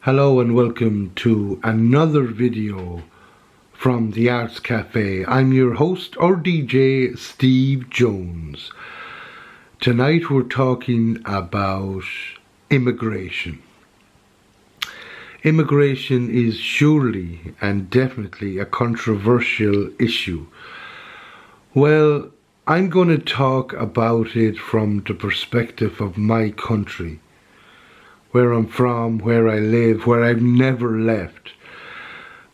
Hello and welcome to another video from the Arts Cafe. I'm your host or DJ, Steve Jones. Tonight we're talking about immigration. Immigration is surely and definitely a controversial issue. Well, I'm going to talk about it from the perspective of my country, where I'm from, where I live, where I've never left.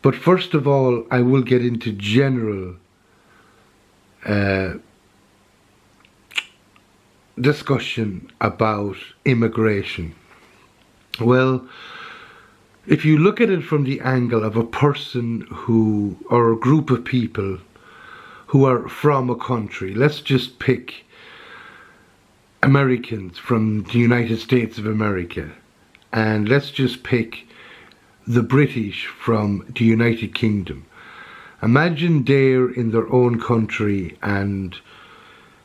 But first of all, I will get into general discussion about immigration. Well, if you look at it from the angle of a person or a group of people who are from a country, let's just pick Americans from the United States of America. And let's just pick the British from the United Kingdom. Imagine they're in their own country and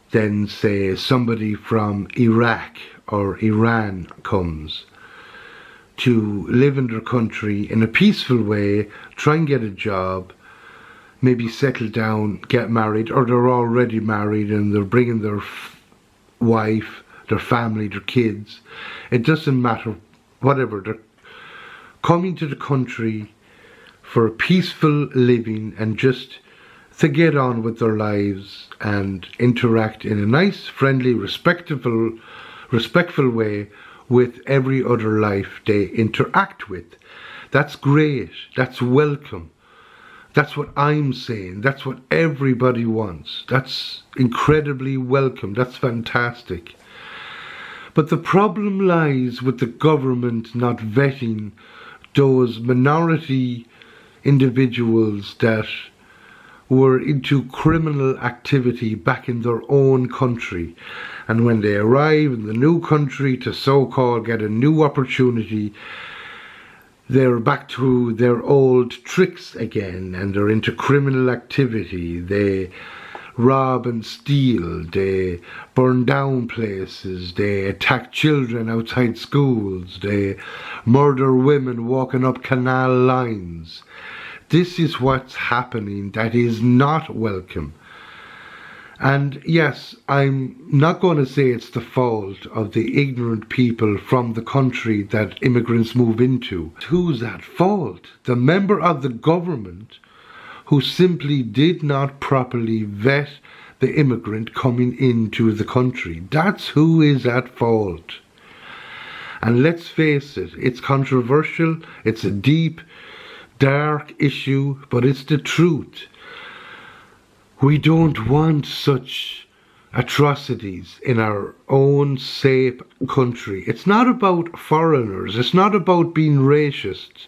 then say somebody from Iraq or Iran comes to live in their country in a peaceful way, try and get a job, maybe settle down, get married, or they're already married and they're bringing their wife, their family, their kids. It doesn't matter. Whatever, they're coming to the country for peaceful living and just to get on with their lives and interact in a nice, friendly, respectful way with every other life they interact with. That's great. That's welcome. That's what I'm saying. That's what everybody wants. That's incredibly welcome. That's fantastic. But the problem lies with the government not vetting those minority individuals that were into criminal activity back in their own country. And when they arrive in the new country to so-called get a new opportunity, they're back to their old tricks again and they're into criminal activity. They rob and steal, they burn down places, they attack children outside schools, they murder women walking up canal lines. This is what's happening that is not welcome. And yes, I'm not going to say it's the fault of the ignorant people from the country that immigrants move into. Who's at fault? The member of the government who simply did not properly vet the immigrant coming into the country. That's who is at fault. And let's face it, it's controversial, it's a deep, dark issue, but it's the truth. We don't want such atrocities in our own safe country. It's not about foreigners, it's not about being racists,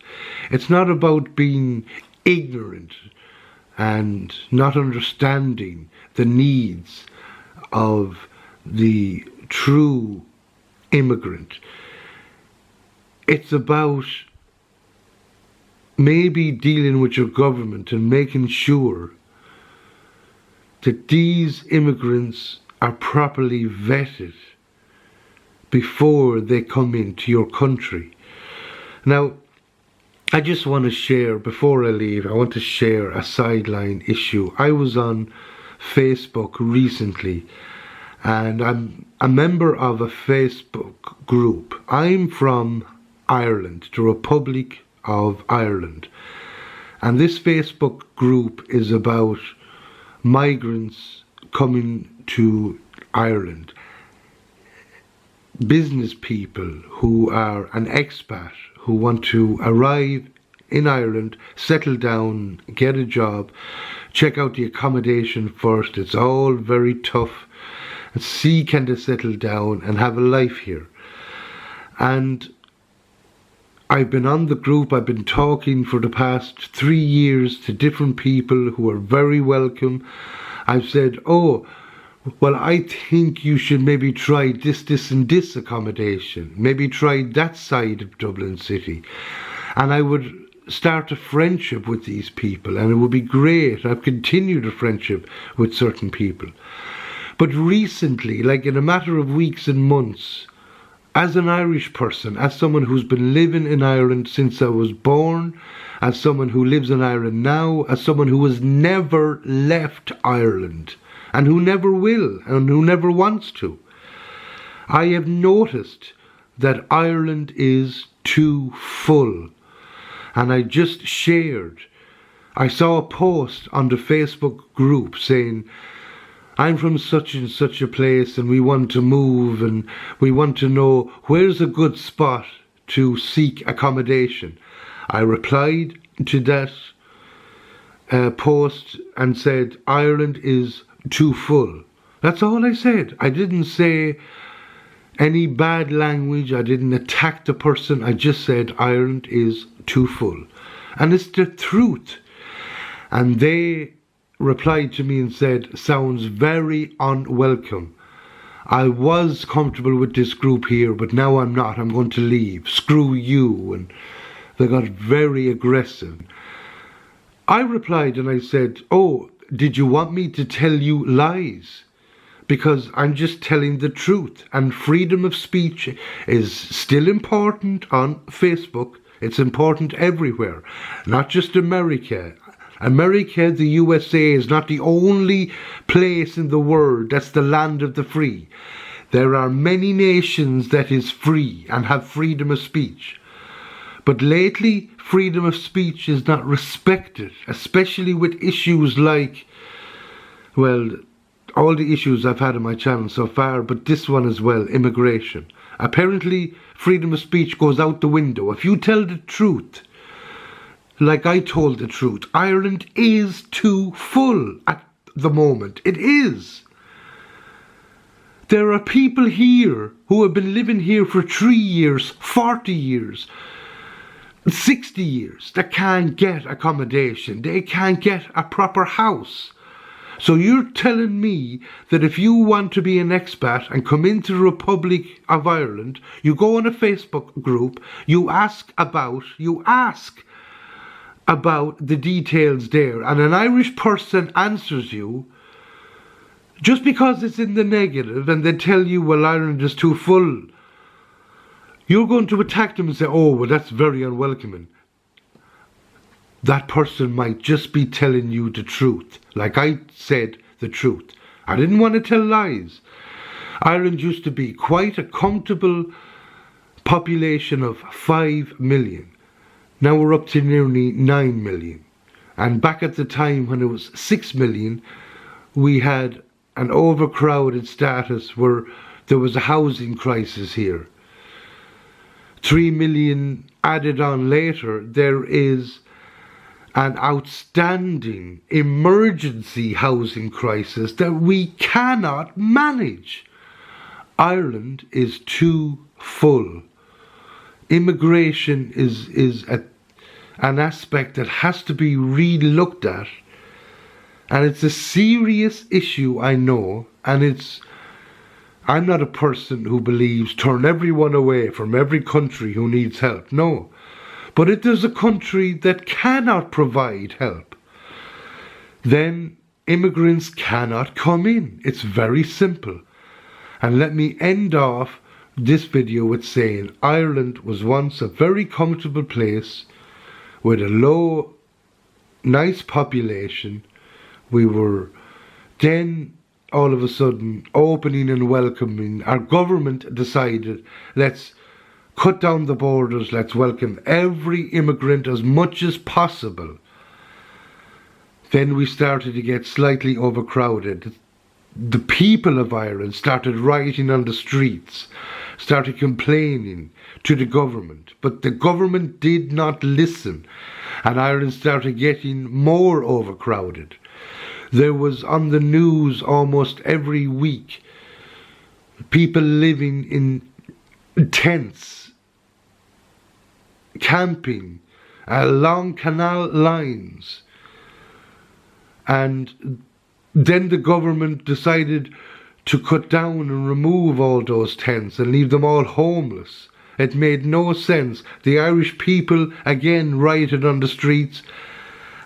it's not about being ignorant and not understanding the needs of the true immigrant. It's about maybe dealing with your government and making sure that these immigrants are properly vetted before they come into your country. Now, I just want to share, before I leave, I want to share a sideline issue. I was on Facebook recently and I'm a member of a Facebook group. I'm from Ireland, the Republic of Ireland. And this Facebook group is about migrants coming to Ireland. Business people who are an expat, who want to arrive in Ireland, settle down, get a job, check out the accommodation first. It's all very tough. And see can they settle down and have a life here. And I've been on the group, I've been talking for the past 3 years to different people who are very welcome. I've said, oh, well, I think you should maybe try this and this accommodation. Maybe try that side of Dublin City. And I would start a friendship with these people and it would be great. I've continued a friendship with certain people. But recently, like in a matter of weeks and months, as an Irish person, as someone who's been living in Ireland since I was born, as someone who lives in Ireland now, as someone who has never left Ireland, and who never will, and who never wants to, I have noticed that Ireland is too full. And I just shared, I saw a post on the Facebook group saying, I'm from such and such a place and we want to move and we want to know where's a good spot to seek accommodation. I replied to that post and said, Ireland is too full. That's all I said. I didn't say any bad language. I didn't attack the person. I just said Ireland is too full. And it's the truth. And they replied to me and said, sounds very unwelcome. I was comfortable with this group here, but now I'm not. I'm going to leave. Screw you. And they got very aggressive. I replied and I said, oh, did you want me to tell you lies? Because I'm just telling the truth. And freedom of speech is still important on Facebook. It's important everywhere, not just America. America, the USA, is not the only place in the world that's the land of the free. There are many nations that is free and have freedom of speech. But lately, freedom of speech is not respected, especially with issues like, well, all the issues I've had on my channel so far, but this one as well, immigration. Apparently, freedom of speech goes out the window. If you tell the truth, like I told the truth, Ireland is too full at the moment. It is. There are people here who have been living here for 3 years, 40 years, 60 years that can't get accommodation. They can't get a proper house. So you're telling me that if you want to be an expat and come into the Republic of Ireland, you go on a Facebook group, you ask about the details there, and an Irish person answers you, just because it's in the negative and they tell you, well, Ireland is too full, you're going to attack them and say, oh, well, that's very unwelcoming. That person might just be telling you the truth. Like I said, the truth. I didn't want to tell lies. Ireland used to be quite a comfortable population of 5 million. Now we're up to nearly 9 million. And back at the time when it was 6 million, we had an overcrowded status where there was a housing crisis here. 3 million added on later, there is an outstanding emergency housing crisis that we cannot manage. Ireland is too full. Immigration is an aspect that has to be re-looked at, and it's a serious issue, I know, and I'm not a person who believes turn everyone away from every country who needs help, no. But if there's a country that cannot provide help, then immigrants cannot come in. It's very simple. And let me end off this video with saying Ireland was once a very comfortable place with a low, nice population. We were then all of a sudden opening and welcoming. Our government decided, let's cut down the borders, let's welcome every immigrant as much as possible. Then we started to get slightly overcrowded. The people of Ireland started rioting on the streets, started complaining to the government, but the government did not listen, and Ireland started getting more overcrowded. There was on the news almost every week people living in tents, camping along canal lines, and then the government decided to cut down and remove all those tents and leave them all homeless. It made no sense. The Irish people again rioted on the streets,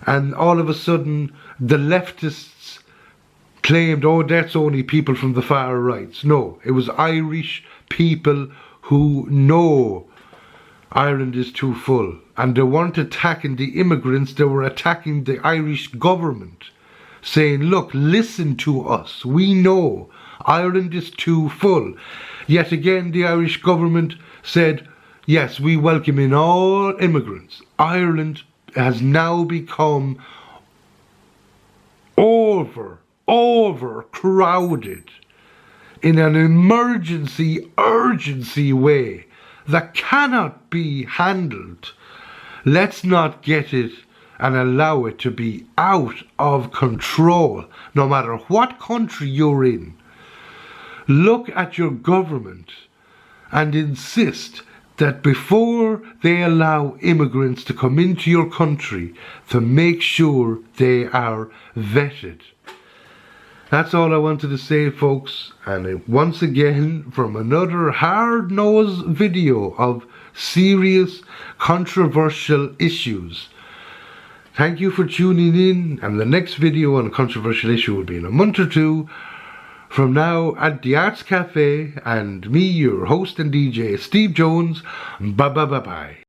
and all of a sudden the leftists claimed, oh, that's only people from the far rights. No, it was Irish people who know Ireland is too full, and they weren't attacking the immigrants, they were attacking the Irish government, saying, look, listen to us, we know Ireland is too full. Yet again the Irish government said, yes, we welcome in all immigrants. Ireland has now become overcrowded in an urgency way that cannot be handled. Let's not get it and allow it to be out of control, no matter what country you're in. Look at your government and insist that before they allow immigrants to come into your country, to make sure they are vetted. That's all I wanted to say, folks, and once again from another hard-nosed video of serious controversial issues. Thank you for tuning in, and the next video on a controversial issue will be in a month or two from now at the Arts Cafe, and me, your host and DJ, Steve Jones. Bye bye bye bye.